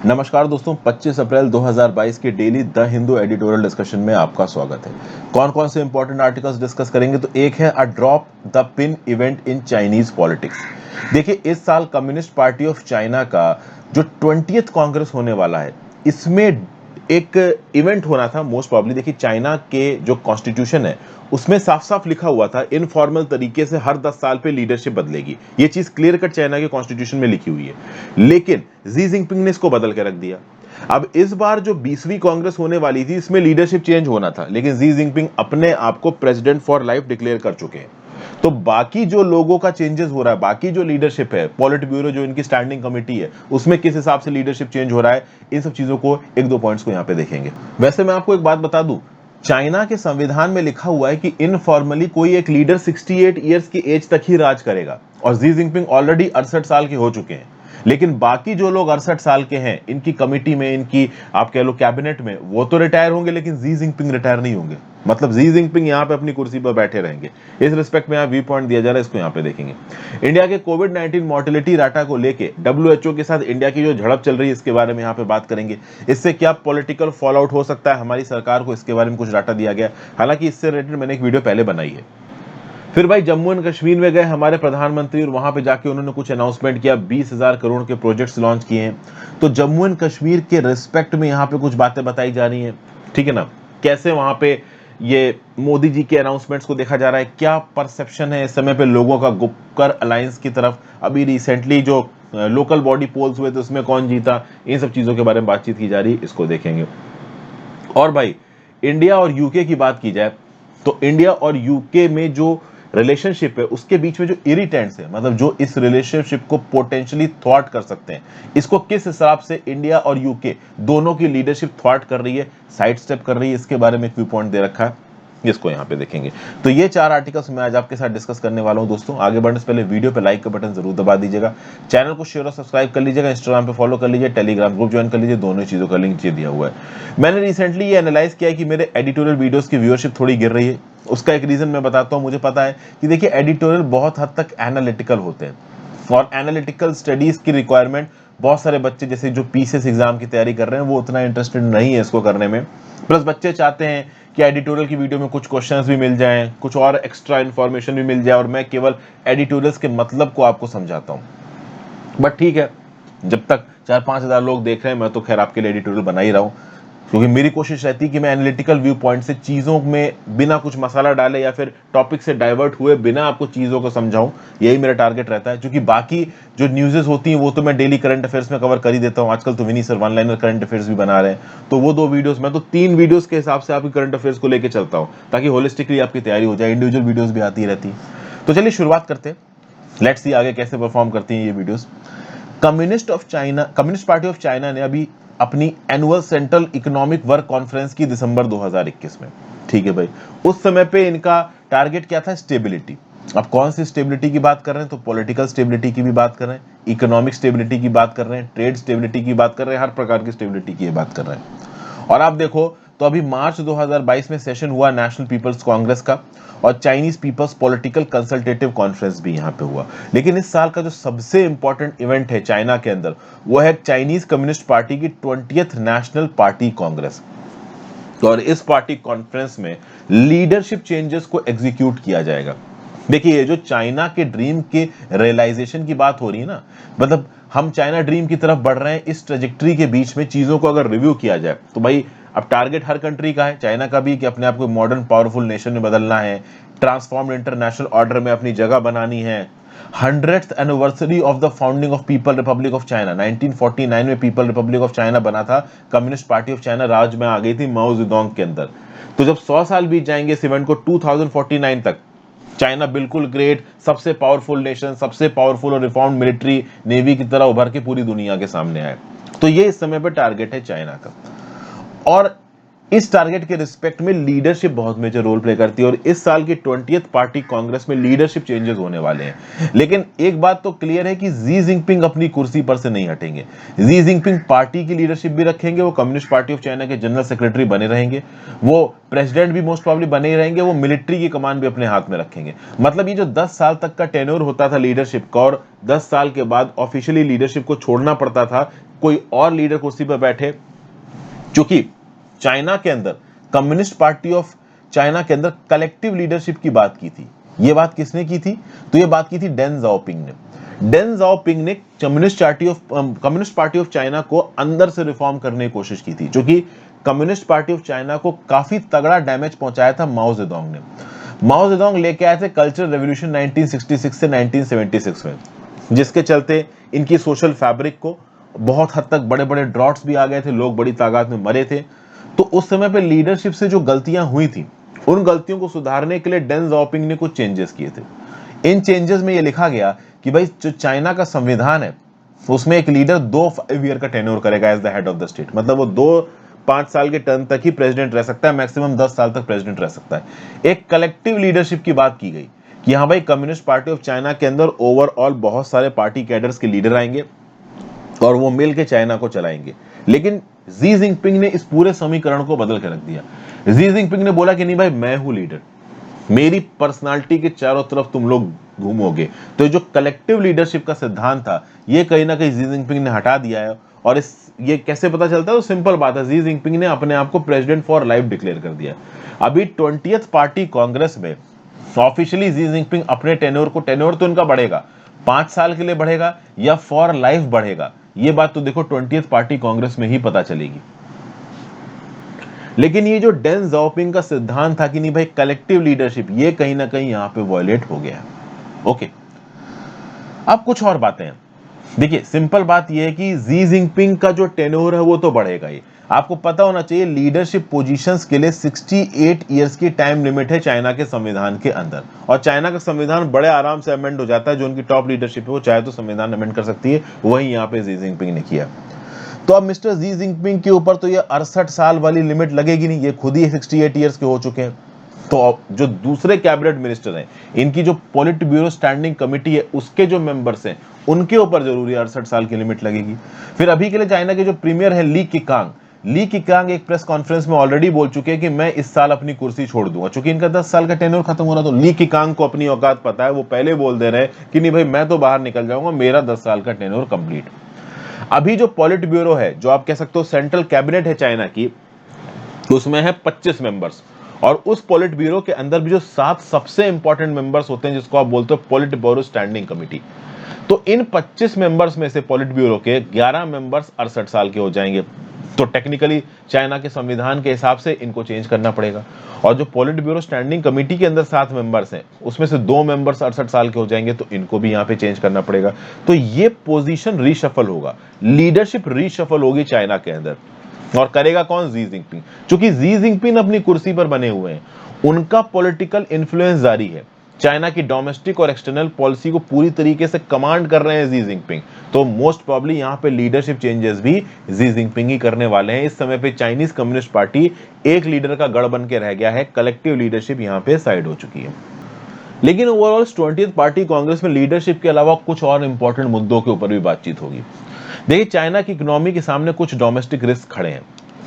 नमस्कार दोस्तों, 25 अप्रैल 2022 के daily the Hindu editorial discussion में आपका स्वागत है। कौन कौन से इंपॉर्टेंट आर्टिकल्स डिस्कस करेंगे तो एक है a drop the pin event in Chinese politics. देखिए, इस साल कम्युनिस्ट पार्टी ऑफ चाइना का जो 20th कांग्रेस होने वाला है, इसमें एक इवेंट होना था मोस्ट प्रॉब्ली। देखिए, चाइना के जो कॉन्स्टिट्यूशन है उसमें साफ साफ लिखा हुआ था इनफॉर्मल तरीके से हर 10 साल पे लीडरशिप बदलेगी। ये चीज क्लियर कट चाइना के कॉन्स्टिट्यूशन में लिखी हुई है, लेकिन जी जिनपिंग ने इसको बदल के रख दिया। अब इस बार जो 20वीं कांग्रेस होने वाली थी, इसमें लीडरशिप चेंज होना था, लेकिन जी जिनपिंग अपने आप को प्रेसिडेंट फॉर लाइफ डिक्लेयर कर चुके हैं। तो बाकी जो लोगों का चेंजेस हो रहा है, बाकी जो लीडरशिप है, पॉलिट ब्यूरो जो इनकी स्टैंडिंग कमेटी है, उसमें किस हिसाब से लीडरशिप चेंज हो रहा है, इन सब चीजों को एक दो पॉइंट्स को यहां पे देखेंगे। वैसे मैं आपको एक बात बता दूं, चाइना के संविधान में लिखा हुआ है कि इनफॉर्मली कोई एक लीडर 68 ईयर्स की एज तक ही राज करेगा, और जी जिनपिंग ऑलरेडी 68 साल के हो चुके हैं। लेकिन बाकी जो लोग 68 साल के हैं, इनकी कमिटी में, इनकी आप कह लो कैबिनेट में, वो तो रिटायर होंगे, लेकिन जी जिनपिंग रिटायर नहीं होंगे। मतलब जी जिनपिंग यहाँ पे अपनी कुर्सी पर बैठे रहेंगे। इस रिस्पेक्ट में यहाँ व्यू पॉइंट दिया जा रहा है, इसको यहाँ पे देखेंगे। इंडिया के कोविड-19 मोर्टेलिटी डाटा को लेके डब्ल्यूएचओ के साथ इंडिया की जो झड़प चल रही है, इसके बारे में यहाँ पे बात करेंगे। इससे क्या पॉलिटिकल फॉल आउट हो सकता है हमारी सरकार को, इसके बारे में कुछ डाटा दिया गया। हालांकि इससे रिलेटेड मैंने एक वीडियो पहले बनाई है। फिर भाई जम्मू एंड कश्मीर में गए हमारे प्रधानमंत्री, और वहां पे जाके उन्होंने कुछ अनाउंसमेंट किया, 20,000 करोड़ के प्रोजेक्ट्स लॉन्च किए हैं। तो जम्मू एंड कश्मीर के रिस्पेक्ट में यहाँ पे कुछ बातें बताई जा रही हैं, ठीक है ना। कैसे वहां पे ये मोदी जी के अनाउंसमेंट्स को देखा जा रहा है, क्या परसेप्शन है इस समय पे लोगों का गुपकर अलायंस की तरफ। अभी रिसेंटली जो लोकल बॉडी पोल्स हुए थे उसमें कौन जीता, इन सब चीजों के बारे में बातचीत की जा रही है, इसको देखेंगे। और भाई इंडिया और यूके की बात की जाए तो इंडिया और यूके में जो रिलेशनशिप है, उसके बीच में जो इरिटेंट्स है, मतलब जो इस रिलेशनशिप को पोटेंशियली थ्वार्ट कर सकते हैं, इसको किस हिसाब से इंडिया और यूके दोनों की लीडरशिप थ्वार्ट कर रही है, साइड स्टेप कर रही है, इसके बारे में एक व्यू पॉइंट दे रखा है, इसको यहाँ पे देखेंगे। तो ये 4 आर्टिकल्स मैं आज आपके साथ डिस्कस करने वाला हूँ। दोस्तों, आगे बढ़ने से पहले वीडियो पे लाइक का बटन जरूर दबा दीजिएगा, चैनल को शेयर और सब्सक्राइब कर लीजिएगा, इंस्टाग्राम पे फॉलो कर लीजिए, टेलीग्राम ग्रुप ज्वाइन कर लीजिए, दोनों चीजों का लिंक नीचे दिया हुआ है। मैंने रिसेंटली ये एनालाइज किया है कि मेरे एडिटोरियल वीडियोस की व्यूअरशिप थोड़ी गिर रही है। उसका एक रीजन मैं बताता हूँ। मुझे पता है कि देखिए, एडिटोरियल बहुत हद तक एनालिटिकल होते हैं, और एनालिटिकल स्टडीज की रिक्वायरमेंट बहुत सारे बच्चे, जैसे जो पीसीएस एग्जाम की तैयारी कर रहे हैं, वो उतना इंटरेस्टेड नहीं है इसको करने में। प्लस बच्चे चाहते हैं कि एडिटोरियल की वीडियो में कुछ क्वेश्चंस भी मिल जाएं, कुछ और एक्स्ट्रा इन्फॉर्मेशन भी मिल जाए, और मैं केवल एडिटोरियल्स के मतलब को आपको समझाता हूं। बट ठीक है, जब तक 4-5 हज़ार लोग देख रहे हैं, मैं तो खैर आपके लिए एडिटोरियल बना ही रहा हूं, क्योंकि मेरी कोशिश रहती है कि मैं एनालिटिकल व्यू पॉइंट से चीज़ों में बिना कुछ मसाला डाले या फिर टॉपिक से डाइवर्ट हुए बिना आपको चीज़ों को समझाऊं। यही मेरा टारगेट रहता है, क्योंकि बाकी जो न्यूज़ेस होती हैं वो तो मैं डेली करंट अफेयर्स में कवर कर ही देता हूं। आजकल तो Vini sir one liner current affairs भी बना रहे हैं, तो वो 2 वीडियोस, मैं तो 3 वीडियोस के हिसाब से आपकी करंट अफेयर्स को लेकर चलता हूँ, ताकि होलिस्टिकली आपकी तैयारी हो जाए। इंडिविजुअल वीडियोस भी आती रहती है। तो चलिए शुरुआत करते हैं, लेट्स सी आगे कैसे परफॉर्म करती हैं ये videos. Communist party of China ने अभी अपनी annual central economic work conference की दिसंबर 2021 में, ठीक है भाई। उस समय पे इनका टारगेट क्या था, स्टेबिलिटी। अब कौन सी स्टेबिलिटी की बात कर रहे हैं, तो पॉलिटिकल स्टेबिलिटी की भी बात कर रहे हैं, इकोनॉमिक स्टेबिलिटी की बात कर रहे हैं, ट्रेड स्टेबिलिटी की बात कर रहे हैं, हर प्रकार की स्टेबिलिटी की बात कर रहे हैं। और आप देखो तो अभी मार्च 2022 में सेशन हुआ नेशनल पीपल्स कांग्रेस का, और Chinese people's political consultative conference भी यहां पे हुआ। लेकिन इस साल का जो सबसे इंपॉर्टेंट इवेंट है चाइना के अंदर, वो है चाइनीज कम्युनिस्ट पार्टी की 20th नेशनल पार्टी कांग्रेस। और इस पार्टी कॉन्फ्रेंस में लीडरशिप चेंजेस को एग्जीक्यूट किया जाएगा। देखिए, ये जो चाइना के ड्रीम के रियलाइजेशन की बात हो रही है ना, मतलब हम चाइना ड्रीम की तरफ बढ़ रहे हैं, इस ट्रेजेक्टरी के बीच में चीजों को अगर रिव्यू किया जाए तो भाई, अब टारगेट हर कंट्री का है, चाइना का भी, कि अपने आप को मॉडर्न पावरफुल नेशन में बदलना है, ट्रांसफॉर्म्ड इंटरनेशनल ऑर्डर में अपनी जगह बनानी है। 100th anniversary of the founding of people Republic of China, 1949 में पीपल रिपब्लिक ऑफ चाइना बना था, कम्युनिस्ट पार्टी ऑफ चाइना राज में आ गई थी माओ जेडोंग के अंदर। तो जब 100 साल बीत जाएंगे इस इवेंट को, 2049 तक, चाइना बिल्कुल ग्रेट, सबसे पावरफुल नेशन, सबसे पावरफुल और रिफॉर्म्ड मिलिट्री नेवी की तरह उभर के पूरी दुनिया के सामने आए। तो ये इस समय पर टारगेट है चाइना का। और इस टारगेट के रिस्पेक्ट में लीडरशिप बहुत मेजर रोल प्ले करती है और इस साल की 20th पार्टी कांग्रेस में लीडरशिप चेंजेस होने वाले हैं। लेकिन एक बात तो क्लियर है कि जी जिनपिंग अपनी कुर्सी पर से नहीं हटेंगे। जी जिनपिंग पार्टी की लीडरशिप भी रखेंगे, वो कम्युनिस्ट पार्टी ऑफ चाइना के जनरल सेक्रेटरी बने रहेंगे, वो प्रेसिडेंट भी मोस्ट प्रॉब्ली बने ही रहेंगे, वो मिलिट्री की कमान भी अपने हाथ में रखेंगे। मतलब ये जो 10 साल तक का टेन्योर होता था लीडरशिप का और 10 साल के बाद ऑफिशियली लीडरशिप को छोड़ना पड़ता था, कोई और लीडर कुर्सी पर बैठे। चूंकि चाइना के अंदर कम्युनिस्ट पार्टी ऑफ चाइना के अंदर कलेक्टिव लीडरशिप की बात की थी। ये बात किसने की थी? तो ये बात की थी डेन जाओपिंग ने। डेन जाओपिंग ने कम्युनिस्ट पार्टी ऑफ चाइना को अंदर से रिफॉर्म करने की कोशिश की थी, जो कि कम्युनिस्ट पार्टी ऑफ चाइना को काफी तगड़ा डैमेज पहुंचाया था माओ जेडोंग ने। माओ जेडोंग लेके आए थे कल्चरल रेवोल्यूशन 1966 से 1976 में, जिसके चलते इनकी सोशल फैब्रिक को बहुत हद तक बड़े बड़े ड्रॉट्स भी आ गए थे, लोग बड़ी तादाद में मरे थे। तो उस समय पे लीडरशिप से जो गलतियां हुई थी, उन गलतियों को सुधारने के लिए डेन जाओपिंग ने कुछ चेंजेस किए थे। इन चेंजेस में ये लिखा गया कि भाई जो चाइना का संविधान है उसमें एक लीडर 5 ईयर का टेन्योर करेगा as the head of the state. मतलब वो 5 साल के टर्म तक ही प्रेसिडेंट रह सकता है, मैक्सिमम 10 साल तक प्रेसिडेंट रह सकता है। एक कलेक्टिव लीडरशिप की बात की गई कि हाँ भाई, कम्युनिस्ट पार्टी ऑफ चाइना के अंदर ओवरऑल बहुत सारे पार्टी कैडर्स के लीडर आएंगे और वो मिल के चाइना को चलाएंगे। लेकिन जी जिनपिंग ने इस पूरे समीकरण को बदल के रख दिया। जी जिनपिंग ने बोला कि नहीं भाई, मैं हूं लीडर, मेरी पर्सनालिटी के चारों तरफ तुम लोग घूमोगे। तो जो कलेक्टिव लीडरशिप का सिद्धांत था, ये कहीं ना कहीं जी जिनपिंग ने हटा दिया है। और ये कैसे पता चलता है? तो सिंपल बात है, जी जिनपिंग ने अपने आप को प्रेसिडेंट फॉर लाइफ डिक्लेयर कर दिया। अभी 20th पार्टी कांग्रेस में ऑफिशियली जी जिनपिंग अपने टेन्योर तो इनका बढ़ेगा, 5 साल के लिए बढ़ेगा या फॉर लाइफ बढ़ेगा, ये बात तो देखो 20th पार्टी कांग्रेस में ही पता चलेगी। लेकिन ये जो डेन जाओपिंग का सिद्धांत था कि नहीं भाई कलेक्टिव लीडरशिप, ये कहीं ना कहीं यहां पे वॉयलेट हो गया। ओके, अब कुछ और बातें हैं। देखिए, सिंपल बात यह है कि जी जिनपिंग का जो टेन्योर है वो तो बढ़ेगा ही। आपको पता होना चाहिए लीडरशिप पोजीशंस के लिए 68 इयर्स की टाइम लिमिट है चाइना के संविधान के अंदर, और चाइना का संविधान बड़े आराम से अमेंड हो जाता है। जो उनकी टॉप लीडरशिप है वो चाहे तो संविधान अमेंड कर सकती है, वही यहाँ पे जी जिनपिंग ने किया। तो अब मिस्टर जी जिनपिंग के ऊपर तो ये 68 साल वाली लिमिट लगेगी नहीं, ये खुद ही 68 इयर्स के हो चुके हैं। तो जो दूसरे कैबिनेट मिनिस्टर हैं, इनकी जो पॉलिट ब्यूरो स्टैंडिंग कमेटी है, उसके जो मेंबर्स हैं, उनके ऊपर जरूरी 68 साल की लिमिट लगेगी। फिर अभी के लिए चाइना के जो प्रीमियर है ली किकांग एक प्रेस कॉन्फ्रेंस में ऑलरेडी बोल चुके हैं कि मैं इस साल अपनी कुर्सी छोड़ दूंगा। चूंकि इनका 10 साल का टेन्योर खत्म हो रहा, तो ली किकांग को अपनी औकात पता है, वो पहले बोल दे रहे हैं कि नहीं भाई, मैं तो बाहर निकल जाऊंगा, मेरा 10 साल का टेन्योर कंप्लीट। अभी जो पॉलिट ब्यूरो है, जो आप कह सकते हो सेंट्रल कैबिनेट है चाइना की, उसमें है 25 मेंबर्स। और उस पॉलिट ब्यूरो के अंदर भी जो 7 सबसे इंपॉर्टेंट मेंबर्स होते हैं, जिसको आप बोलते हो पॉलिट ब्यूरो स्टैंडिंग कमेटी, तो इन 25 मेंबर्स में से पॉलिट ब्यूरो के 11 मेंबर्स 68 साल के हो जाएंगे। तो टेक्निकली चाइना के संविधान के हिसाब से इनको चेंज करना पड़ेगा। और जो पॉलिट ब्यूरो स्टैंडिंग कमेटी के अंदर 7 मेंबर्स हैं, उसमें से 2 मेंबर्स 68 साल के हो जाएंगे, तो इनको भी यहां पे चेंज करना पड़ेगा। तो ये पोजीशन रीशफल होगा, लीडरशिप रीशफल होगी चाइना के अंदर। और करेगा कौन? Xi Jinping. क्योंकि जी जिनपिंग अपनी कुर्सी पर बने हुए हैं, उनका पॉलिटिकल इन्फ्लुएंस जारी है, चाइना की डोमेस्टिक और एक्सटर्नल पॉलिसी को पूरी तरीके से कमांड कर रहे हैं जी जिनपिंग। तो मोस्ट प्रोबब्ली यहां पे लीडरशिप चेंजेस भी जी जिनपिंग ही करने वाले हैं। इस समय पे चाइनीज कम्युनिस्ट पार्टी एक लीडर का गढ़ बन के रह गया है, कलेक्टिव लीडरशिप यहां पे साइड हो चुकी है। लेकिन ओवरऑल 20th पार्टी कांग्रेस में लीडरशिप के अलावा कुछ और इंपॉर्टेंट मुद्दों के ऊपर भी बातचीत होगी। देखिए, चाइना की इकोनॉमी के सामने कुछ डोमेस्टिक रिस्क खड़े हैं।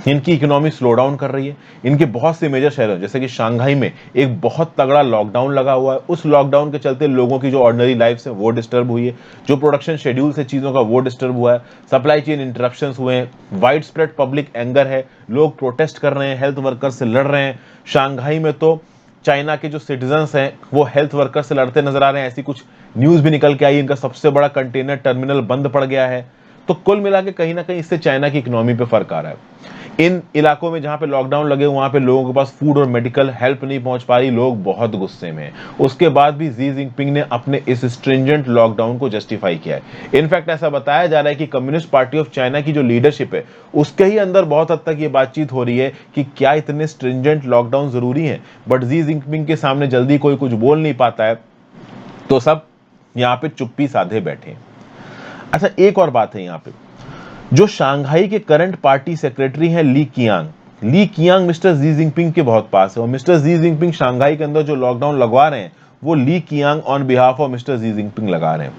इनकी इकोनॉमी स्लो डाउन कर रही है। इनके बहुत से मेजर शहरों जैसे कि शंघाई में एक बहुत तगड़ा लॉकडाउन लगा हुआ है। उस लॉकडाउन के चलते लोगों की जो ऑर्डिनरी लाइफ है वो डिस्टर्ब हुई है, जो प्रोडक्शन शेड्यूल है चीजों का वो डिस्टर्ब हुआ है, सप्लाई चेन इंटरप्शंस हुए हैं, वाइड स्प्रेड पब्लिक एंगर है, लोग प्रोटेस्ट कर रहे हैं, हेल्थ वर्कर से लड़ रहे हैं। शंघाई में तो चाइना के जो सिटीजन्स हैं वो हेल्थ वर्कर से लड़ते नजर आ रहे हैं, ऐसी कुछ न्यूज भी निकल के आई। इनका सबसे बड़ा कंटेनर टर्मिनल बंद पड़ गया है। तो कुल मिला के कहीं ना कहीं इससे चाइना की इकोनॉमी पे फर्क आ रहा है। इन इलाकों में जहां पे लॉकडाउन लगे वहां पे लोगों के पास फूड और मेडिकल हेल्प नहीं पहुंच पा रही, लोग बहुत गुस्से में हैं। उसके बाद भी जी जिनपिंग ने अपने इस स्ट्रिंजेंट लॉकडाउन को जस्टिफाई किया है। इनफैक्ट ऐसा बताया जा रहा है कि कम्युनिस्ट पार्टी ऑफ चाइना की जो लीडरशिप है, उसके ही अंदर बहुत हद तक ये बातचीत हो रही है कि क्या इतने स्ट्रिंजेंट लॉकडाउन जरूरी है। बट जी जिनपिंग के सामने जल्दी कोई कुछ बोल नहीं पाता है, तो सब यहां पे चुप्पी साधे बैठे हैं। अच्छा, एक और बात है यहां पे, जो शंघाई के करंट पार्टी सेक्रेटरी हैं ली कियांग, ली कियांग मिस्टर जी जिनपिंग के बहुत पास है, और मिस्टर जी जिनपिंग शंघाई के अंदर जो लॉकडाउन लगवा रहे हैं वो Li Keqiang on behalf of mister Xi Jinping लगा रहे हैं।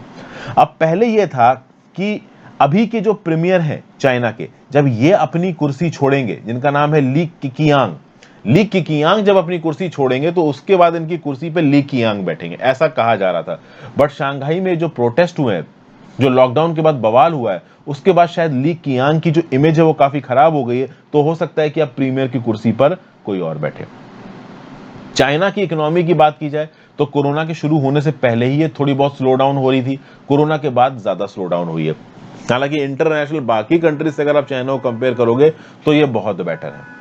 अब पहले यह था कि अभी के जो प्रीमियर हैं चाइना के, जब ये अपनी कुर्सी छोड़ेंगे, जिनका नाम है ली कियांग जब अपनी कुर्सी छोड़ेंगे तो उसके बाद इनकी कुर्सी पे ली कियांग बैठेंगे, ऐसा कहा जा रहा था। बट शंघाई में जो प्रोटेस्ट हुए हैं, जो लॉकडाउन के बाद बवाल हुआ है, उसके बाद शायद ली कियांग की जो इमेज है वो काफी खराब हो गई है, तो हो सकता है कि अब प्रीमियर की कुर्सी पर कोई और बैठे। चाइना की इकोनॉमी की बात की जाए तो कोरोना के शुरू होने से पहले ही ये थोड़ी बहुत स्लो डाउन हो रही थी, कोरोना के बाद ज्यादा स्लो डाउन हुई है। हालांकि इंटरनेशनल बाकी कंट्रीज से अगर आप चाइना को कंपेयर करोगे तो ये बहुत बेटर है।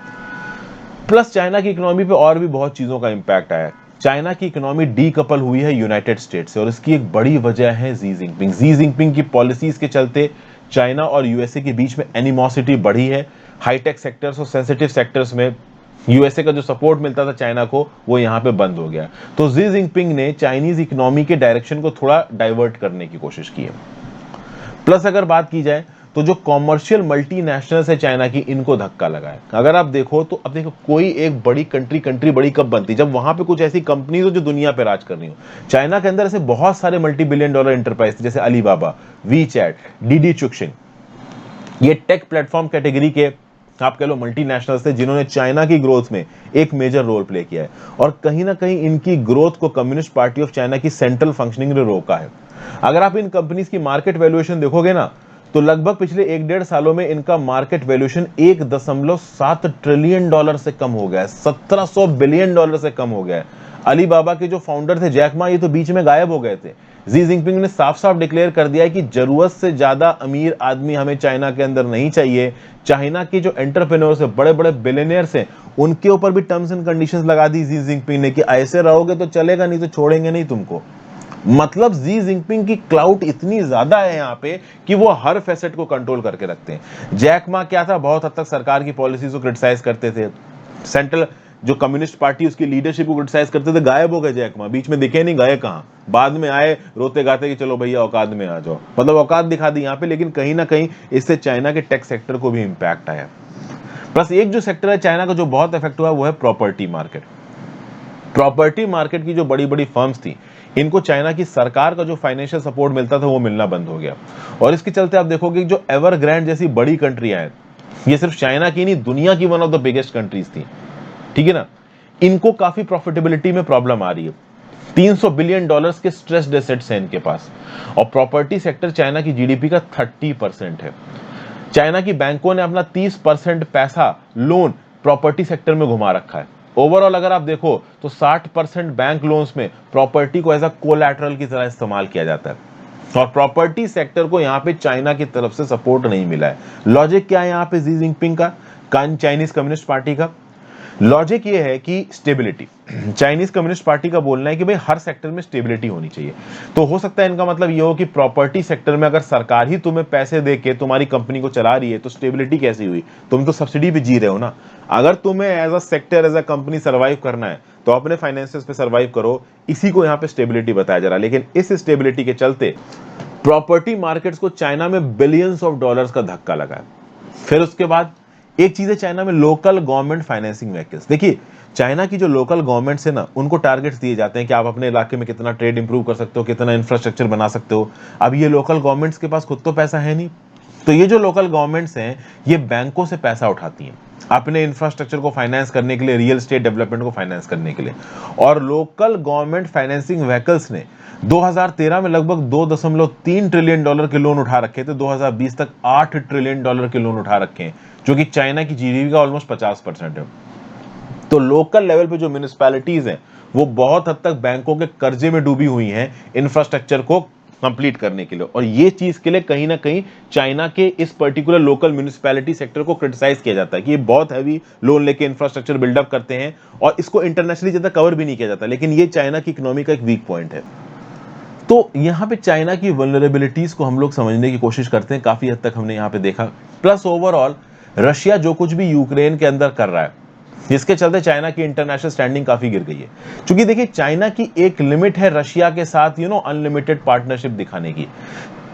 प्लस चाइना की इकोनॉमी पे और भी बहुत चीजों का इंपैक्ट आया है। चाइना की इकोनॉमी डीकपल हुई है यूनाइटेड स्टेट्स से, और इसकी एक बड़ी वजह है जी जिनपिंग की पॉलिसीज के चलते चाइना और यूएसए के बीच में एनिमोसिटी बढ़ी है। हाईटेक सेक्टर्स और सेंसिटिव सेक्टर्स में यूएसए का जो सपोर्ट मिलता था चाइना को, वो यहां पे बंद हो गया। तो जी जिनपिंग ने चाइनीज इकोनॉमी के डायरेक्शन को थोड़ा डाइवर्ट करने की कोशिश की है। प्लस अगर बात की जाए तो जो कॉमर्शियल मल्टीनेशनल्स है चाइना की, इनको धक्का लगा है। अगर आप देखो तो अब देखो, कोई एक बड़ी कंट्री बड़ी कब बनती, जब वहां पे कुछ ऐसी कंपनीज हो जो दुनिया पे राज कर रही हो। चाइना के अंदर ऐसे बहुत सारे मल्टी बिलियन डॉलर एंटरप्राइज जैसे अलीबाबा, वीचैट, डीडी चुक्शिन, ये टेक प्लेटफॉर्म कैटेगरी के आप कह लो मल्टीनेशनल्स थे, जिन्होंने चाइना की ग्रोथ में एक मेजर रोल प्ले किया है, और कहीं ना कहीं इनकी ग्रोथ को कम्युनिस्ट पार्टी ऑफ चाइना की सेंट्रल फंक्शनिंग ने रोका है। अगर आप इन कंपनीज की मार्केट वैल्यूएशन देखोगे ना, तो लगभग पिछले 1-1.5 सालों में इनका मार्केट वैल्यूएशन 1.7 ट्रिलियन डॉलर से कम हो गया है, 1700 बिलियन डॉलर से कम हो गया है। अलीबाबा के जो फाउंडर थे जैक मा, ये तो बीच में गायब हो गए थे। जी जिनपिंग ने साफ साफ डिक्लेयर कर दिया है कि जरूरत से ज्यादा अमीर आदमी हमें चाइना के अंदर नहीं चाहिए। चाइना के जो एंटरप्रेन्योर्स है, बड़े बड़े बिलियनियर्स हैं, उनके ऊपर भी टर्म्स एंड कंडीशंस लगा दी जी जिनपिंग ने कि ऐसे रहोगे तो चलेगा, नहीं तो छोड़ेंगे नहीं तुमको। मतलब जी जिनपिंग की क्लाउड इतनी ज्यादा है यहाँ पे कि वो हर फैसेट को कंट्रोल करके रखते हैं। जैक मा क्या था, बहुत हद तक सरकार की पॉलिसीज को क्रिटिसाइज करते थे, सेंट्रल जो कम्युनिस्ट पार्टी उसकी लीडरशिप को क्रिटिसाइज करते थे। गायब हो गए जैक मा, बीच में दिखे नहीं, गए कहां, बाद में आए रोते गाते कि चलो भैया औकात में आ जाओ, मतलब औकात दिखा दी यहाँ पे। लेकिन कहीं ना कहीं इससे चाइना के टेक सेक्टर को भी इंपैक्ट आया। प्लस एक जो सेक्टर है चाइना का जो बहुत इफेक्ट हुआ वो है प्रॉपर्टी मार्केट। प्रॉपर्टी मार्केट की जो बड़ी बड़ी फर्म्स थी, इनको चाइना की सरकार का जो फाइनेंशियल सपोर्ट मिलता था वो मिलना बंद हो गया, और इसके चलते आप देखोगे जो एवरग्रैंड जैसी बड़ी कंट्रियां हैं, ये सिर्फ चाइना की नहीं दुनिया की one of the biggest countries थी, ठीक है ना, इनको काफी प्रॉफिटेबिलिटी में प्रॉब्लम आ रही है। 300 बिलियन डॉलर्स के स्ट्रेस्ड एसेट्स हैं इनके पास, और प्रॉपर्टी सेक्टर चाइना की जीडीपी का 30% है। चाइना की बैंकों ने अपना 30% पैसा लोन प्रॉपर्टी सेक्टर में घुमा रखा है। ओवरऑल अगर आप देखो तो 60% बैंक लोन्स में प्रॉपर्टी को एज अ कोलैटरल की तरह इस्तेमाल किया जाता है, और प्रॉपर्टी सेक्टर को यहां पे चाइना की तरफ से सपोर्ट नहीं मिला है। लॉजिक क्या है यहां पे जी जिनपिंग का, चाइनीज कम्युनिस्ट पार्टी का? लॉजिक ये है कि स्टेबिलिटी, चाइनीज कम्युनिस्ट पार्टी का बोलना है कि भाई हर सेक्टर में स्टेबिलिटी होनी चाहिए। तो हो सकता है इनका मतलब ये हो कि प्रॉपर्टी सेक्टर में अगर सरकार ही तुम्हें पैसे दे के तुम्हारी कंपनी को चला रही है तो स्टेबिलिटी कैसी हुई, तुम तो सब्सिडी पे जी रहे हो ना। अगर तुम्हें as a sector as a company survive करना है तो अपने फाइनेंसेस पे सर्वाइव करो, इसी को यहाँ पे स्टेबिलिटी बताया जा रहा है। लेकिन इस स्टेबिलिटी के चलते प्रॉपर्टी मार्केट्स को चाइना में बिलियंस ऑफ डॉलर्स का धक्का लगा है। फिर उसके बाद एक चीज है चाइना में लोकल गवर्नमेंट फाइनेंसिंग व्हीकल्स। देखिए चाइना की जो लोकल गवर्नमेंट्स है ना, उनको टारगेट्स दिए जाते हैं कि आप अपने इलाके में कितना ट्रेड इंप्रूव कर सकते हो, कितना इंफ्रास्ट्रक्चर बना सकते हो। अब ये लोकल गवर्नमेंट्स के पास खुद तो पैसा है नहीं, तो ये जो लोकल गवर्नमेंट्स हैं ये बैंकों से पैसा उठाती हैं अपने इंफ्रास्ट्रक्चर को फाइनेंस करने के लिए, रियल एस्टेट डेवलपमेंट को फाइनेंस करने के लिए। और लोकल गवर्नमेंट फाइनेंसिंग व्हीकल्स ने 2013 में लगभग 2.3 ट्रिलियन डॉलर के लोन उठा रखे थे, 2020 तक 8 ट्रिलियन डॉलर के लोन उठा रखे हैं, जो कि चाइना की जीडीपी का ऑलमोस्ट 50% है। तो लोकल लेवल पे जो म्युनिसिपैलिटीज हैं वो बहुत हद तक बैंकों के कर्जे में डूबी हुई हैं इंफ्रास्ट्रक्चर को कंप्लीट करने के लिए, और ये चीज के लिए कहीं ना कहीं चाइना के इस पर्टिकुलर लोकल म्युनिसिपैलिटी सेक्टर को क्रिटिसाइज किया जाता है कि ये बहुत हैवी लोन लेके इंफ्रास्ट्रक्चर बिल्डअप करते हैं, और इसको इंटरनेशनली ज्यादा कवर भी नहीं किया जाता। लेकिन ये चाइना की इकोनॉमी का एक वीक पॉइंट है। तो यहाँ पे चाइना की वल्नरेबिलिटीज को हम लोग समझने की कोशिश करते हैं, काफी हद तक हमने यहाँ पे देखा। प्लस ओवरऑल रशिया जो कुछ भी यूक्रेन के अंदर कर रहा है, जिसके चलते चाइना की इंटरनेशनल स्टैंडिंग काफी गिर गई है। क्योंकि देखिए चाइना की एक लिमिट है रशिया के साथ अनलिमिटेड पार्टनरशिप दिखाने की।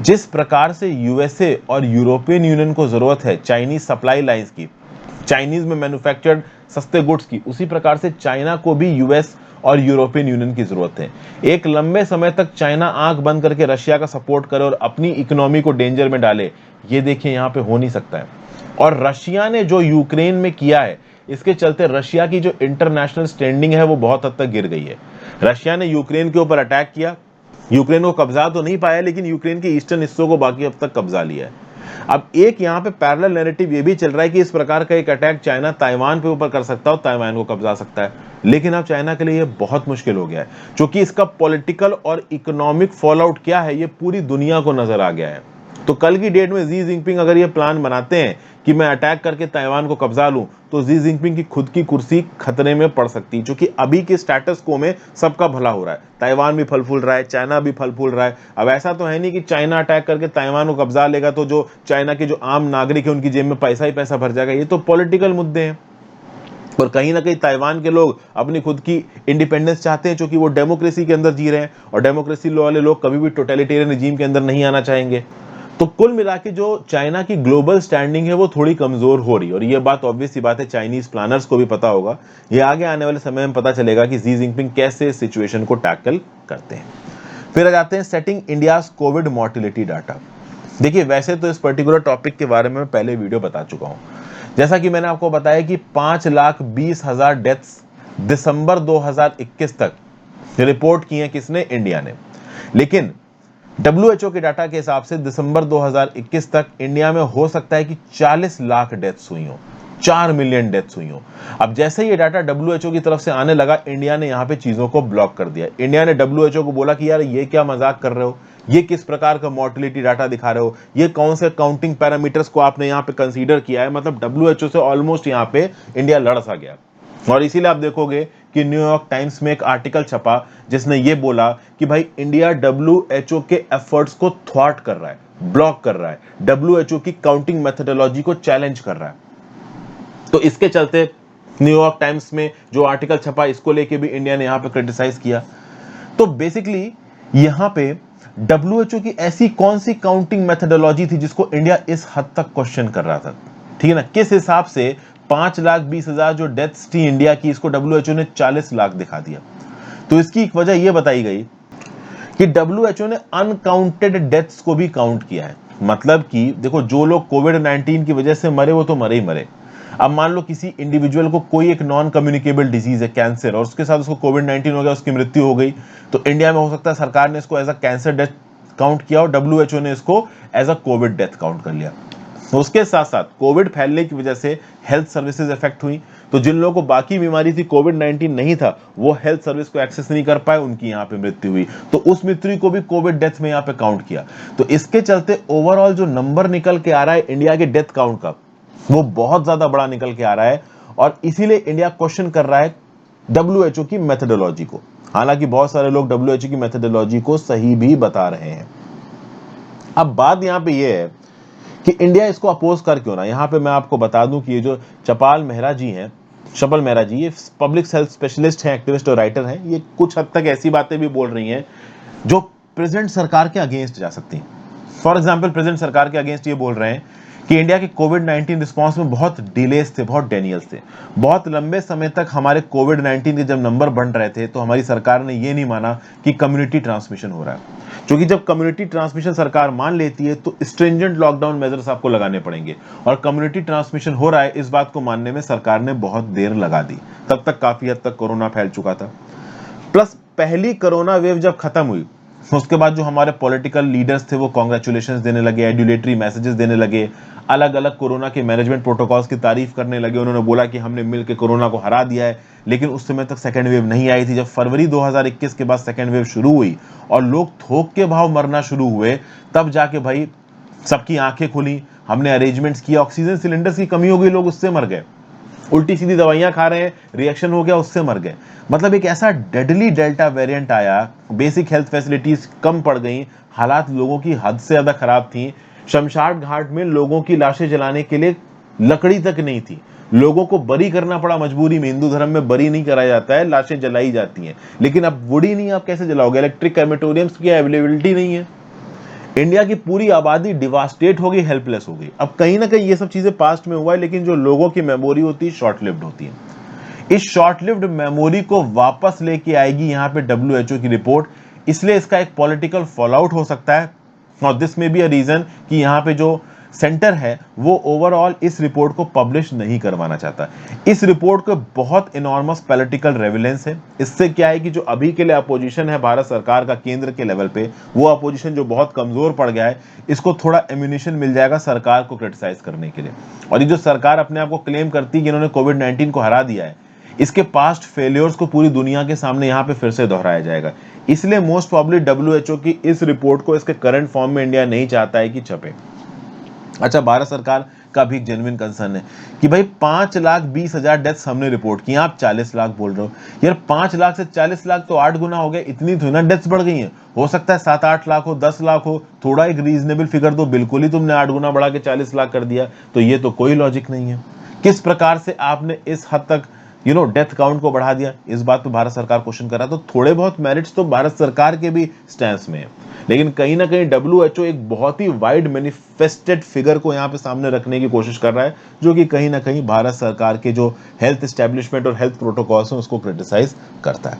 जिस प्रकार से यूएसए और यूरोपियन यूनियन को जरूरत है चाइनीज सप्लाई लाइंस की, चाइनीज में मैन्युफैक्चर्ड सस्ते गुड्स की, उसी प्रकार से चाइना को भी यूएस और यूरोपियन यूनियन की जरूरत है। एक लंबे समय तक चाइना आंख बंद करके रशिया का सपोर्ट करे और अपनी इकोनॉमी को डेंजर में डाले, ये देखिए यहां पे हो नहीं सकता है। और रशिया ने जो यूक्रेन में किया है, इसके चलते रशिया की जो इंटरनेशनल स्टैंडिंग है वो बहुत हद तक गिर गई है। रशिया ने यूक्रेन के ऊपर अटैक किया, यूक्रेन को कब्जा तो नहीं पाया, लेकिन यूक्रेन के ईस्टर्न हिस्सों को बाकी अब तक कब्जा लिया है। अब एक यहाँ पे पैरेलल नैरेटिव ये भी चल रहा है कि इस प्रकार का एक अटैक चाइना ताइवान पे ऊपर कर सकता है और ताइवान को कब्जा सकता है, लेकिन अब चाइना के लिए ये बहुत मुश्किल हो गया है, क्योंकि इसका पॉलिटिकल और इकोनॉमिक फॉल आउट क्या है ये पूरी दुनिया को नजर आ गया है। तो कल की डेट में जी जिनपिंग अगर ये प्लान बनाते हैं कि मैं अटैक करके ताइवान को कब्जा लूं, तो जी जिनपिंग की खुद की कुर्सी खतरे में पड़ सकती है, क्योंकि अभी के स्टेटस को में सबका भला हो रहा है, ताइवान भी फल फूल रहा है, चाइना भी फल फूल रहा है। अब ऐसा तो है नहीं कि चाइना अटैक करके ताइवान को कब्जा लेगा तो जो चाइना के जो आम नागरिक है उनकी जेब में पैसा ही पैसा भर जाएगा। ये तो पॉलिटिकल मुद्दे हैं, और कहीं ना कहीं ताइवान के लोग अपनी खुद की इंडिपेंडेंस चाहते हैं, क्योंकि वो डेमोक्रेसी के अंदर जी रहे हैं, और डेमोक्रेसी वाले लोग कभी भी टोटलिटेरियन रिजीम के अंदर नहीं आना चाहेंगे। तो कुल मिला के जो चाइना की ग्लोबल स्टैंडिंग है वो थोड़ी कमजोर हो रही है, और ये बात ऑब्वियस सी बात है, चाइनीज प्लानर्स को भी पता होगा। ये आगे आने वाले समय में पता चलेगा कि जी जिनपिंग कैसे इस सिचुएशन को टैकल करते हैं। फिर आ जाते हैं setting India's Covid mortality data. देखिए, वैसे तो इस पर्टिकुलर टॉपिक के बारे में मैं पहले वीडियो बता चुका हूं, जैसा कि मैंने आपको बताया कि 5,20,000 डेथ्स दिसंबर 2021 तक रिपोर्ट की हैं किसने, इंडिया ने। लेकिन WHO के डाटा के हिसाब से दिसंबर 2021 तक इंडिया में हो सकता है कि 40 लाख डेथ्स हुई हो, 4 मिलियन डेथ्स हुई हो। अब जैसे ये डाटा WHO की तरफ से आने लगा, इंडिया ने यहाँ पे चीजों को ब्लॉक कर दिया। इंडिया ने WHO को बोला कि यार ये क्या मजाक कर रहे हो, ये किस प्रकार का मॉर्टिलिटी डाटा दिखा रहे हो, ये कौन से काउंटिंग पैरामीटर्स को आपने यहाँ पे कंसीडर किया है। मतलब WHO से ऑलमोस्ट यहाँ पे इंडिया लड़ सा गया। और इसीलिए आप देखोगे कि न्यूयॉर्क टाइम्स में एक आर्टिकल छपा जिसने ये बोला कि भाई इंडिया WHO के एफर्ट्स को थ्वार्ट कर रहा है, ब्लॉक कर रहा है, WHO की काउंटिंग मेथोडोलॉजी को चैलेंज कर रहा है। तो इसके चलते न्यूयॉर्क टाइम्स में जो आर्टिकल छपा, इसको लेके भी इंडिया ने यहां पे क्रिटिसाइज किया। तो बेसिकली यहां पे WHO की ऐसी कौन सी काउंटिंग मेथोडोलॉजी थी जिसको इंडिया इस हद तक क्वेश्चन कर रहा था, ठीक है ना। किस हिसाब से 5,20,000 जो डेथ्स थी इंडिया की, इसको WHO ने 40 लाख दिखा दिया। तो इसकी एक वजह यह बताई गई कि WHO ने अनकाउंटेड डेथ्स को भी काउंट किया है। मतलब कि देखो, जो लोग कोविड-19 की वजह से मरे वो तो मरे ही मरे। अब मान लो किसी इंडिविजुअल को कोई एक नॉन कम्युनिकेबल डिजीज है, कैंसर, और उसके साथ उसको कोविड-19 हो गया, उसकी मृत्यु हो गई, तो इंडिया में हो सकता है सरकार ने इसको as a cancer death count किया और WHO ने इसको as a covid death count कर लिया। उसके साथ साथ कोविड फैलने की वजह से हेल्थ सर्विसेज इफेक्ट हुई, तो जिन लोगों को बाकी बीमारी थी, कोविड-19 नहीं था, वो हेल्थ सर्विस को एक्सेस नहीं कर पाए, उनकी यहाँ पे मृत्यु हुई, तो उस मृत्यु को भी कोविड डेथ में यहाँ पे काउंट किया। तो इसके चलते ओवरऑल जो नंबर निकल के आ रहा है इंडिया के डेथ काउंट का, वो बहुत ज्यादा बड़ा निकल के आ रहा है, और इसीलिए इंडिया क्वेश्चन कर रहा है WHO की मेथोडोलॉजी को। हालांकि बहुत सारे लोग WHO की मेथोडोलॉजी को सही भी बता रहे हैं। अब बात यहाँ पे ये है कि इंडिया इसको अपोज कर क्यों रहा है। यहाँ पे मैं आपको बता दूं कि ये जो चपल मेहरा जी हैं, ये पब्लिक हेल्थ स्पेशलिस्ट हैं, एक्टिविस्ट और राइटर हैं। ये कुछ हद तक ऐसी बातें भी बोल रही हैं जो प्रेजेंट सरकार के अगेंस्ट जा सकती हैं। फॉर एग्जाम्पल, प्रेजेंट सरकार के अगेंस्ट ये बोल रहे हैं कि इंडिया के कोविड-19 रिस्पॉन्स में बहुत डिलेस थे, बहुत डेनियल्स थे। बहुत लंबे समय तक हमारे कोविड-19 के जब नंबर बढ़ रहे थे तो हमारी सरकार ने ये नहीं माना कि कम्युनिटी ट्रांसमिशन हो रहा है, क्योंकि जब कम्युनिटी ट्रांसमिशन सरकार मान लेती है तो स्ट्रिंजेंट लॉकडाउन मेजर्स आपको लगाने पड़ेंगे, और कम्युनिटी ट्रांसमिशन हो रहा है इस बात को मानने में सरकार ने बहुत देर लगा दी। तब तक काफी हद तक कोरोना फैल चुका था। प्लस पहली कोरोना वेव जब खत्म हुई, उसके बाद जो हमारे पॉलिटिकल लीडर्स थे वो कांग्रेचुलेशंस देने लगे, एड्यूलेटरी मैसेजेस देने लगे, अलग अलग कोरोना के मैनेजमेंट प्रोटोकॉल्स की तारीफ करने लगे। उन्होंने बोला कि हमने मिलकर कोरोना को हरा दिया है, लेकिन उस समय तक सेकेंड वेव नहीं आई थी। जब फरवरी 2021 के बाद सेकेंड वेव शुरू हुई और लोग थोक के भाव मरना शुरू हुए, तब जाके भाई सबकी आंखें खुली, हमने अरेंजमेंट्स किया, ऑक्सीजन सिलेंडर्स की कमी हो गई, लोग उससे मर गए, उल्टी सीधी दवाइयां खा रहे हैं, रिएक्शन हो गया, उससे मर गए। मतलब एक ऐसा डेडली डेल्टा वेरिएंट आया, बेसिक हेल्थ फैसिलिटीज कम पड़ गई, हालात लोगों की हद से ज्यादा खराब थी। शमशान घाट में लोगों की लाशें जलाने के लिए लकड़ी तक नहीं थी, लोगों को बरी करना पड़ा मजबूरी में। हिंदू धर्म में बरी नहीं कराया जाता है, लाशें जलाई जाती हैं, लेकिन अब वुडी नहीं, आप कैसे जलाओगे, इलेक्ट्रिक क्रेमेटोरियम्स की अवेलेबिलिटी नहीं है। इंडिया की पूरी आबादी डिवास्टेट हो गई, हेल्पलेस हो गई। अब कहीं ना कहीं ये सब चीजें पास्ट में हुआ है, लेकिन जो लोगों की मेमोरी होती है शॉर्ट लिव्ड होती है। इस शॉर्ट लिव्ड मेमोरी को वापस लेके आएगी यहाँ पे WHO की रिपोर्ट, इसलिए इसका एक पॉलिटिकल फॉलआउट हो सकता है। और दिस में बी अ रीजन कि यहाँ पे जो सेंटर है वो ओवरऑल इस रिपोर्ट को पब्लिश नहीं करवाना चाहता। इस रिपोर्ट को बहुत इनॉर्मस पॉलिटिकल रेविलेंस है। इससे क्या है कि जो अभी के लिए अपोजिशन है भारत सरकार का केंद्र के लेवल पे, वो अपोजिशन जो बहुत कमजोर पड़ गया है, इसको थोड़ा एम्यूनिशन मिल जाएगा सरकार को क्रिटिसाइज करने के लिए। और ये जो सरकार अपने आप को क्लेम करती है कि इन्होंने कोविड-19 को हरा दिया है, इसके पास्ट फेलियर्स को पूरी दुनिया के सामने यहाँ पे फिर से दोहराया जाएगा। इसलिए मोस्ट प्रॉब्ली WHO की इस रिपोर्ट को इसके करंट फॉर्म में इंडिया नहीं चाहता है कि छपे। अच्छा, भारत सरकार का भी जेन्युइन कंसर्न है कि भाई 5,20,000 डेथ्स हमने रिपोर्ट किए, आप 40 लाख बोल रहे हो। यार 5 लाख से 40 लाख तो 8 गुना हो गए, इतनी थोड़ी ना डेथ्स बढ़ गई हैं। हो सकता है 7-8 लाख हो, 10 लाख हो, थोड़ा एक रीजनेबल फिगर दो, बिल्कुल ही तुमने 8 गुना बढ़ा के 40 लाख कर दिया, तो ये तो कोई लॉजिक नहीं है। किस प्रकार से आपने इस हद तक डेथ काउंट को बढ़ा दिया, इस बात पे भारत सरकार क्वेश्चन कर रहा है। तो थोड़े बहुत मेरिट्स तो भारत सरकार के भी स्टैंस में है, लेकिन कहीं ना कहीं WHO एक बहुत ही वाइड मैनिफेस्टेड फिगर को यहाँ पे सामने रखने की कोशिश कर रहा है, जो कि कहीं ना कहीं भारत सरकार के जो हेल्थ एस्टेब्लिशमेंट और हेल्थ प्रोटोकॉल्स हैं उसको क्रिटिसाइज करता है।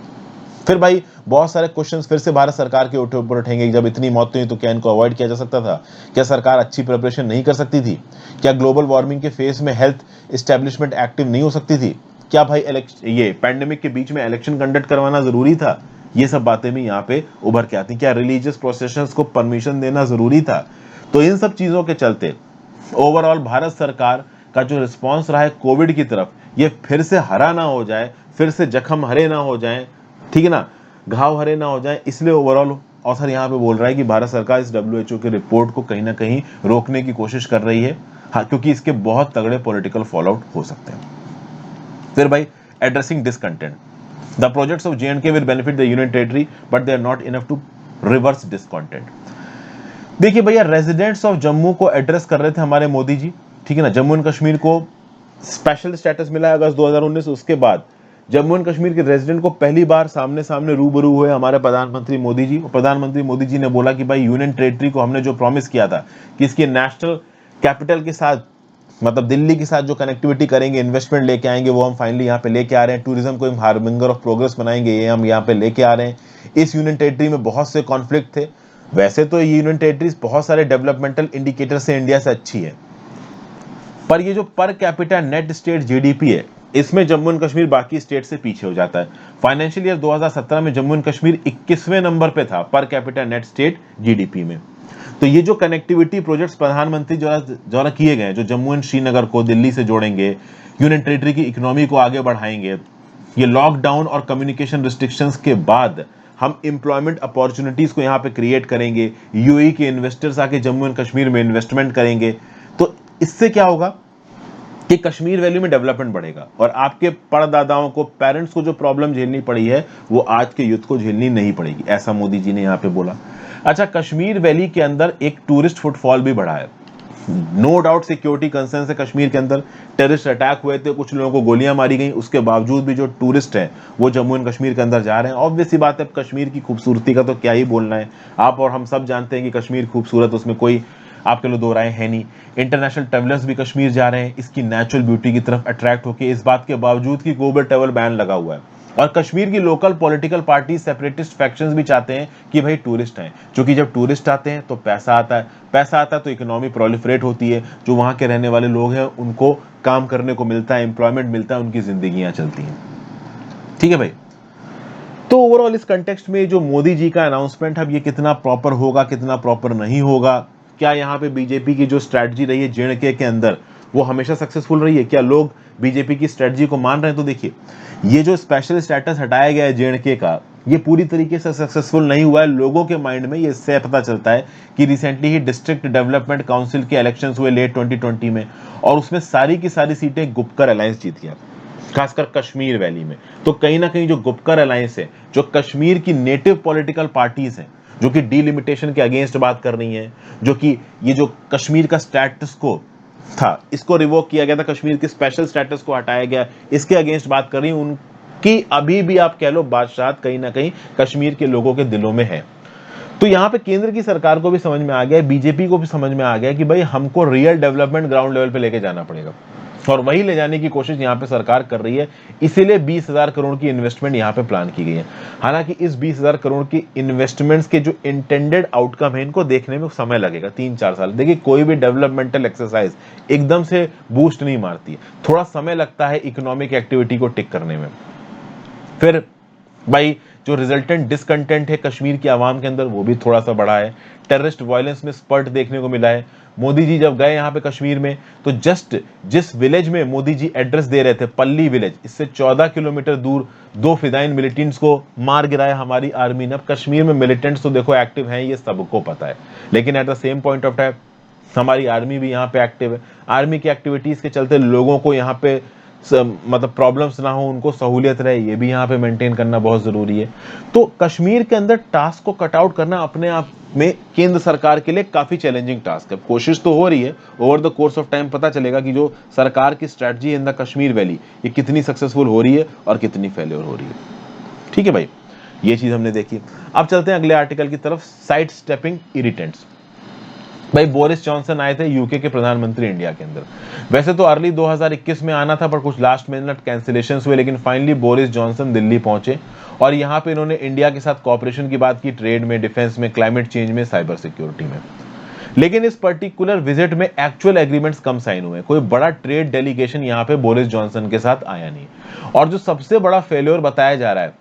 फिर भाई बहुत सारे क्वेश्चंस फिर से भारत सरकार के ऊपर उठेंगे। जब इतनी मौतें हुई तो क्या इनको अवॉइड किया जा सकता था? क्या सरकार अच्छी प्रिपरेशन नहीं कर सकती थी? क्या ग्लोबल वार्मिंग के फेस में हेल्थ एस्टेब्लिशमेंट एक्टिव नहीं हो सकती थी? क्या भाई ये पैंडेमिक के बीच में इलेक्शन कंडक्ट करवाना जरूरी था? ये सब बातें भी यहाँ पे उभर के आती। क्या रिलीजियस प्रोसेशंस को परमिशन देना जरूरी था? तो इन सब चीजों के चलते ओवरऑल भारत सरकार का जो रिस्पॉन्स रहा है कोविड की तरफ, ये फिर से हरा ना हो जाए, फिर से जख्म हरे ना हो जाए, ठीक है ना, घाव हरे ना हो जाए। इसलिए ओवरऑल ऑथर यहाँ पे बोल रहा है कि भारत सरकार इस WHO की रिपोर्ट को कहीं ना कहीं रोकने की कोशिश कर रही है। हाँ, क्योंकि इसके बहुत तगड़े पॉलिटिकल फॉलोआउट हो सकते हैं। फिर भाई addressing discontent, the projects of J&K will benefit the union territory but they are not enough to reverse discontent. देखिए भैया, रेजिडेंट्स ऑफ जम्मू को एड्रेस कर रहे थे हमारे मोदी जी, ठीक है ना। जम्मू एंड कश्मीर को स्पेशल स्टेटस मिला अगस्त 2019। उसके बाद जम्मू एंड कश्मीर के रेजिडेंट को पहली बार सामने सामने रूबरू हुए हमारे प्रधानमंत्री मोदी जी। प्रधानमंत्री मोदी जी ने बोला कि भाई यूनियन टेरिटरी को हमने जो प्रॉमिस किया था कि इसकी नेशनल कैपिटल के साथ, मतलब दिल्ली के साथ जो कनेक्टिविटी करेंगे, इन्वेस्टमेंट लेके आएंगे, वो हम फाइनली यहाँ पे लेके आ रहे हैं। टूरिज्म को हम हार्बिंगर ऑफ प्रोग्रेस बनाएंगे, ये हम यहाँ पे लेके आ रहे हैं। इस यूनियन टेरिटरी में बहुत से कॉन्फ्लिक्ट थे। वैसे तो ये यूनियन टेरिटरीज बहुत सारे डेवलपमेंटल इंडिकेटर से इंडिया से अच्छी है, पर ये जो per capita net state GDP है, इसमें जम्मू एंड कश्मीर बाकी स्टेट से पीछे हो जाता है। फाइनेंशियल ईयर 2017 में जम्मू एंड कश्मीर 21वें नंबर पे था per capita net state GDP में। तो ये जो कनेक्टिविटी प्रोजेक्ट्स प्रधानमंत्री द्वारा किए गए, जो जम्मू एंड श्रीनगर को दिल्ली से जोड़ेंगे, यूनियन टेरिटरी की इकोनॉमी को आगे बढ़ाएंगे, ये लॉकडाउन और कम्युनिकेशन रिस्ट्रिक्शंस के बाद हम एम्प्लॉयमेंट अपॉर्चुनिटीज को यहाँ पे क्रिएट करेंगे, UAE के इन्वेस्टर्स आके जम्मू एंड कश्मीर में इन्वेस्टमेंट करेंगे। तो इससे क्या होगा कि कश्मीर वैली में डेवलपमेंट बढ़ेगा, और आपके परदादाओं को, पेरेंट्स को जो प्रॉब्लम झेलनी पड़ी है वो आज के यूथ को झेलनी नहीं पड़ेगी, ऐसा मोदी जी ने यहाँ पे बोला। अच्छा, कश्मीर वैली के अंदर एक टूरिस्ट फुटफॉल भी बढ़ा है। नो डाउट सिक्योरिटी कंसर्न से कश्मीर के अंदर टेररिस्ट अटैक हुए थे, कुछ लोगों को गोलियां मारी गई, उसके बावजूद भी जो टूरिस्ट हैं वो जम्मू एंड कश्मीर के अंदर जा रहे हैं। ऑब्वियस सी बात है, कश्मीर की खूबसूरती का तो क्या ही बोलना है, आप और हम सब जानते हैं कि कश्मीर खूबसूरत, उसमें कोई आपके लिए दो राय है नहीं। इंटरनेशनल ट्रैवलर्स भी कश्मीर जा रहे हैं इसकी नेचुरल ब्यूटी की तरफ अट्रैक्ट होकर, इस बात के बावजूद कि ग्लोबल ट्रैवल बैन लगा हुआ है। और कश्मीर की local political party, separatist factions भी चाहते हैं कि भाई टूरिस्ट हैं, क्योंकि जब टूरिस्ट आते हैं तो पैसा आता है, पैसा आता है तो इकोनॉमी प्रोलिफरेट होती है, जो वहां के रहने वाले लोग हैं उनको काम करने को मिलता है, एम्प्लॉयमेंट मिलता है, उनकी जिंदगियां चलती हैं। ठीक है भाई, तो ओवरऑल इस कंटेक्स्ट में जो मोदी जी का अनाउंसमेंट, अब ये कितना प्रॉपर होगा, कितना प्रॉपर नहीं होगा, क्या यहाँ पे बीजेपी की जो स्ट्रैटेजी रही है J&K के अंदर वो हमेशा सक्सेसफुल रही है? क्या लोग बीजेपी की स्ट्रैटेजी को मान रहे हैं? तो देखिए, ये जो स्पेशल स्टेटस हटाया गया है J&K का, ये पूरी तरीके से सक्सेसफुल नहीं हुआ है लोगों के माइंड में। ये इससे पता चलता है कि रिसेंटली ही डिस्ट्रिक्ट डेवलपमेंट काउंसिल के इलेक्शंस हुए लेट 2020 में, और उसमें सारी की सारी सीटें गुपकर अलायंस जीत गया, खासकर कश्मीर वैली में। तो कहीं ना कहीं जो गुपकर अलायंस है, जो कश्मीर की नेटिव पॉलिटिकल पार्टीज हैं, जो कि डीलिमिटेशन के अगेंस्ट बात कर रही हैं, जो कि ये जो कश्मीर का स्टेटस को था इसको रिवोक किया गया था, कश्मीर के स्पेशल स्टेटस को हटाया गया, इसके अगेंस्ट बात कर रही हैं, उनकी अभी भी आप कह लो बादशाह कहीं ना कहीं कश्मीर के लोगों के दिलों में है। तो यहाँ पे केंद्र की सरकार को भी समझ में आ गया, बीजेपी को भी समझ में आ गया कि भाई हमको रियल डेवलपमेंट ग्राउंड लेवल पे लेके जाना पड़ेगा, और वही ले जाने की कोशिश यहाँ पे सरकार कर रही है। इसीलिए 20,000 करोड़ की इन्वेस्टमेंट यहाँ पे प्लान की गई है। हालांकि इस 20,000 करोड़ की इन्वेस्टमेंट्स के जो इंटेंडेड आउटकम है, इनको देखने में समय लगेगा, 3-4 साल। देखिए, कोई भी डेवलपमेंटल एक्सरसाइज एकदम से बूस्ट नहीं मारती, थोड़ा समय लगता है इकोनॉमिक एक्टिविटी को टिक करने में। फिर भाई जो रिजल्टेंट डिसकंटेंट है कश्मीर की आवाम के अंदर, वो भी थोड़ा सा बढ़ा है। टेररिस्ट वायलेंस में स्पर्ट देखने को मिला है। मोदी जी जब गए यहाँ पे कश्मीर में, तो जस्ट जिस विलेज में मोदी जी एड्रेस दे रहे थे, पल्ली विलेज, इससे 14 किलोमीटर दूर 2 फिदाइन मिलिटेंट्स को मार गिराया हमारी आर्मी ने। अब कश्मीर में मिलिटेंट्स तो देखो एक्टिव हैं, ये सबको पता है, लेकिन at the same point of time हमारी आर्मी भी यहाँ पे एक्टिव है। आर्मी की एक्टिविटीज के चलते लोगों को यहाँ पे मतलब प्रॉब्लम्स ना हो, उनको सहूलियत रहे, ये भी यहाँ पे मेंटेन करना बहुत जरूरी है। तो कश्मीर के अंदर टास्क को कट आउट करना अपने आप में केंद्र सरकार के लिए काफी चैलेंजिंग टास्क है। कोशिश तो हो रही है, over the course of time पता चलेगा कि जो सरकार की strategy in the Kashmir valley ये कितनी सक्सेसफुल हो रही है और कितनी फेलियर हो रही है। ठीक है भाई, ये चीज हमने देखी। अब चलते हैं अगले आर्टिकल की तरफ, साइड स्टेपिंग इरिटेंट्स। भाई बोरिस जॉनसन आए थे यूके के प्रधानमंत्री इंडिया के अंदर। वैसे तो अर्ली 2021 में आना था, पर कुछ लास्ट मिनट कैंसिलेशंस हुए, लेकिन फाइनली बोरिस जॉनसन दिल्ली पहुंचे और यहां पे इन्होंने इंडिया के साथ कोऑपरेशन की बात की, ट्रेड में, डिफेंस में, क्लाइमेट चेंज में, साइबर सिक्योरिटी में। लेकिन इस पर्टिकुलर विजिट में एक्चुअल एग्रीमेंट्स कम साइन हुए, कोई बड़ा ट्रेड डेलीगेशन यहां पे बोरिस जॉनसन के साथ आया नहीं। और जो सबसे बड़ा फेल्योर बताया जा रहा है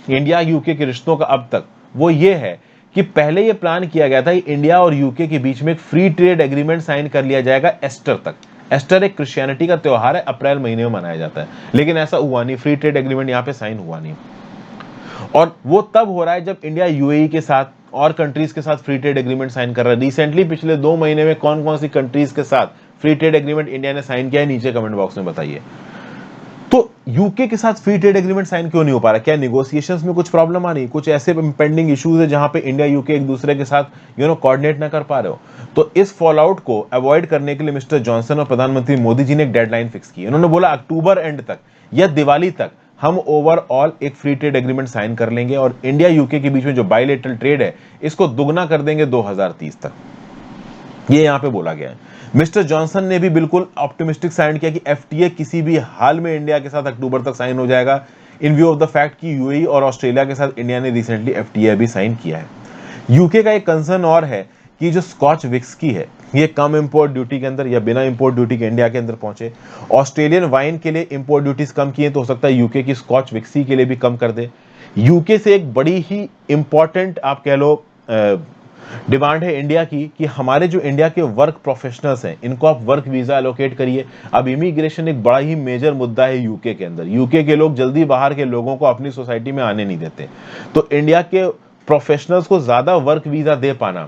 इंडिया यूके के रिश्तों का अब तक, वो ये है कि पहले ये प्लान किया गया था कि इंडिया और यूके के बीच में एक फ्री ट्रेड एग्रीमेंट साइन कर लिया जाएगा एस्टर तक। एस्टर एक क्रिश्चियनिटी का त्योहार है, अप्रैल महीने में मनाया जाता है, लेकिन ऐसा हुआ नहीं, फ्री ट्रेड एग्रीमेंट यहाँ पे साइन हुआ नहीं। और वो तब हो रहा है जब इंडिया यूएई के साथ और कंट्रीज के साथ फ्री ट्रेड एग्रीमेंट साइन कर रहा है। रिसेंटली पिछले 2 महीने में कौन कौन सी कंट्रीज के साथ फ्री ट्रेड एग्रीमेंट इंडिया ने साइन किया है, नीचे कमेंट बॉक्स में बताइए। तो यूके के साथ फ्री ट्रेड एग्रीमेंट साइन क्यों नहीं हो पा रहा? क्या नेगोशिएशंस में कुछ प्रॉब्लम आ रही है? कुछ ऐसे पेंडिंग इश्यूज है जहां पे इंडिया यूके एक दूसरे के साथ कोऑर्डिनेट ना कर पा रहे हो? तो इस फॉलआउट को अवॉइड करने के लिए मिस्टर जॉनसन और प्रधानमंत्री मोदी जी ने एक डेडलाइन फिक्स की। उन्होंने बोला अक्टूबर एंड तक या दिवाली तक हम ओवरऑल एक फ्री ट्रेड एग्रीमेंट साइन कर लेंगे और इंडिया यूके के बीच में जो बायलैटरल ट्रेड है इसको दुगना कर देंगे 2030 तक। ये यहां पे बोला गया है। मिस्टर जॉनसन ने भी बिल्कुल ऑप्टिमिस्टिक साइन किया कि एफटीए किसी भी हाल में इंडिया के साथ अक्टूबर तक साइन हो जाएगा, इन व्यू ऑफ द फैक्ट कि यूएई और ऑस्ट्रेलिया के साथ इंडिया ने रिसेंटली एफटीए भी साइन किया है। यूके का एक कंसर्न और है कि जो स्कॉच विस्की है ये कम इंपोर्ट ड्यूटी के अंदर या बिना इंपोर्ट ड्यूटी के इंडिया के अंदर पहुंचे। ऑस्ट्रेलियन वाइन के लिए इंपोर्ट ड्यूटीज कम किए तो हो सकता है यूके की स्कॉच विस्की के लिए भी कम कर दे। यूके से एक बड़ी ही इंपॉर्टेंट आप कह लो डिमांड है इंडिया की कि हमारे जो इंडिया के वर्क प्रोफेशनल्स हैं इनको आप वर्क वीजा एलोकेट करिए। अब इमिग्रेशन एक बड़ा ही मेजर मुद्दा है यूके के अंदर। यूके के लोग जल्दी बाहर के लोगों को अपनी सोसाइटी में आने नहीं देते, तो इंडिया के प्रोफेशनल्स को ज्यादा वर्क वीजा दे पाना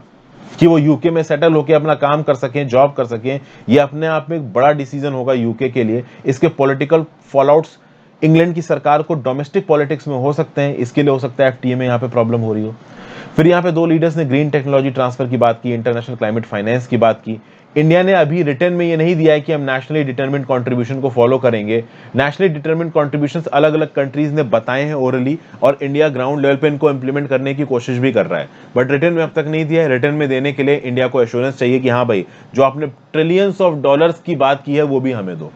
कि वो यूके में सेटल होकर अपना काम कर सकें, जॉब कर सकें, ये अपने आप में एक बड़ा डिसीजन होगा यूके के लिए। इसके पॉलिटिकल फॉलआउट्स इंग्लैंड की सरकार को डोमेस्टिक पॉलिटिक्स में हो सकते हैं, इसके लिए हो सकता है एफटीए में यहाँ पे प्रॉब्लम हो रही हो। फिर यहाँ पे 2 लीडर्स ने ग्रीन टेक्नोलॉजी ट्रांसफर की बात की, इंटरनेशनल क्लाइमेट फाइनेंस की बात की। इंडिया ने अभी रिटर्न में ये नहीं दिया है कि हम नेशनली डिटरमिन्ड कंट्रीब्यूशन को फॉलो करेंगे। नेशनली डिटरमिन्ड कंट्रीब्यूशंस अलग अलग कंट्रीज ने बताए हैं ओरली, और इंडिया ग्राउंड लेवल पे इनको इंप्लीमेंट करने की कोशिश भी कर रहा है, बट रिटर्न में अब तक नहीं दिया है। रिटर्न में देने के लिए इंडिया को एश्योरेंस चाहिए कि हाँ भाई जो आपने ट्रिलियंस ऑफ डॉलर्स की बात की है वो भी हमें दो।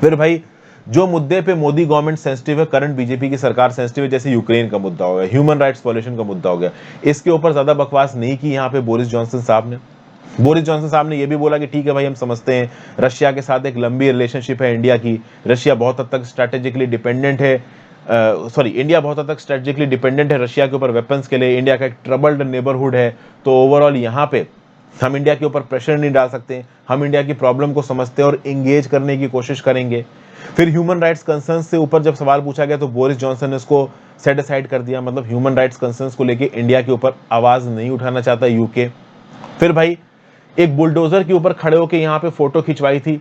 फिर भाई जो मुद्दे पे मोदी गवर्नमेंट सेंसिटिव है, करंट बीजेपी की सरकार सेंसिटिव है, जैसे यूक्रेन का मुद्दा हो गया, ह्यूमन राइट्स वायलेशन का मुद्दा हो गया, इसके ऊपर ज्यादा बकवास नहीं की यहाँ पे बोरिस जॉनसन साहब ने। बोरिस जॉनसन साहब ने यह भी बोला कि ठीक है भाई हम समझते हैं रशिया के साथ एक लंबी रिलेशनशिप है इंडिया की, रशिया बहुत हद तक स्ट्रेटेजिकली डिपेंडेंट है, इंडिया बहुत हद तक स्ट्रेटेजिकली डिपेंडेंट है रशिया के ऊपर वेपन्स के लिए, इंडिया का एक ट्रबल्ड नेबरहुड है, तो ओवरऑल यहाँ पे हम इंडिया के ऊपर प्रेशर नहीं डाल सकते, हम इंडिया की प्रॉब्लम को समझते हैं और इंगेज करने की कोशिश करेंगे। फिर ह्यूमन राइट्स कंसर्न्स से ऊपर जब सवाल पूछा गया तो बोरिस जॉनसन ने इसको सेट असाइड कर दिया, मतलब ह्यूमन राइट्स कंसर्न्स को लेके इंडिया के ऊपर आवाज नहीं उठाना चाहता यूके। फिर भाई एक बुलडोजर के ऊपर खड़े होकर यहाँ पे फोटो खिंचवाई थी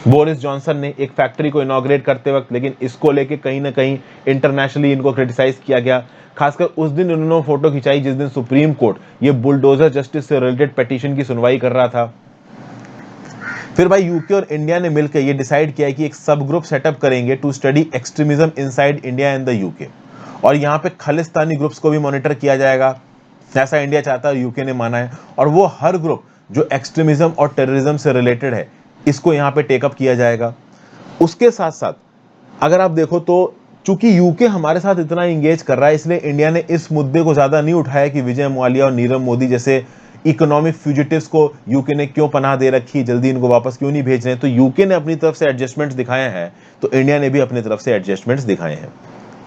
बोरिस जॉनसन ने एक फैक्ट्री को इनॉग्रेट करते वक्त, लेकिन इसको लेके कहीं ना कहीं इंटरनेशनली इनको क्रिटिसाइज किया गया। खासकर उस दिन उन्होंने फोटो खिंचाई जिस दिन सुप्रीम कोर्ट ये बुलडोजर जस्टिस से रिलेटेड पिटीशन की सुनवाई कर रहा था। फिर भाई यूके और इंडिया ने मिलकर ये डिसाइड किया कि एक सब ग्रुप सेटअप करेंगे to study extremism inside India and the UK, और यहाँ पे खालिस्तानी ग्रुप्स को भी मॉनिटर किया जाएगा। ऐसा इंडिया चाहता है, यूके ने माना है, और वो हर ग्रुप जो एक्सट्रीमिज्म और टेररिज्म से रिलेटेड है इसको यहाँ पे टेकअप किया जाएगा। उसके साथ साथ अगर आप देखो तो चूंकि यूके हमारे साथ इतना इंगेज कर रहा है, इसलिए इंडिया ने इस मुद्दे को ज्यादा नहीं उठाया कि विजय माल्या और नीरव मोदी जैसे इकोनॉमिक फ्यूजिटिव्स को यूके ने क्यों पनाह दे रखी, जल्दी इनको वापस क्यों नहीं भेज रहे। तो यूके ने अपनी तरफ से एडजस्टमेंट्स दिखाए हैं, तो इंडिया ने भी अपनी तरफ से एडजस्टमेंट्स दिखाए हैं।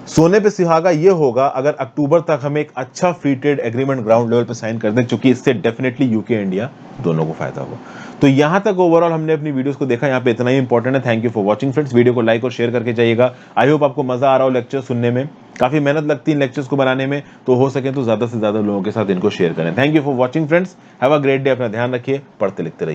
सोने पे सुहागा ये होगा अगर अक्टूबर तक हम एक अच्छा free trade agreement ground level पे साइन कर दें, क्योंकि इससे डेफिनेटली यूके इंडिया दोनों को फायदा होगा। तो यहां तक ओवरऑल हमने अपनी वीडियोस को देखा, यहाँ पे इतना ही इंपॉर्टेंट है। Thank you for watching friends. Video को लाइक और शेयर करके जाइएगा। आई होप आपको मजा आ रहा हो लेक्चर सुनने में, काफी मेहनत लगती है लेक्चर्स को बनाने में, तो हो सके तो ज्यादा से ज्यादा लोगों के साथ इनको शेयर करें। Thank you for watching friends, have a great day. अपना ध्यान रखिए, पढ़ते लिखते रहिए।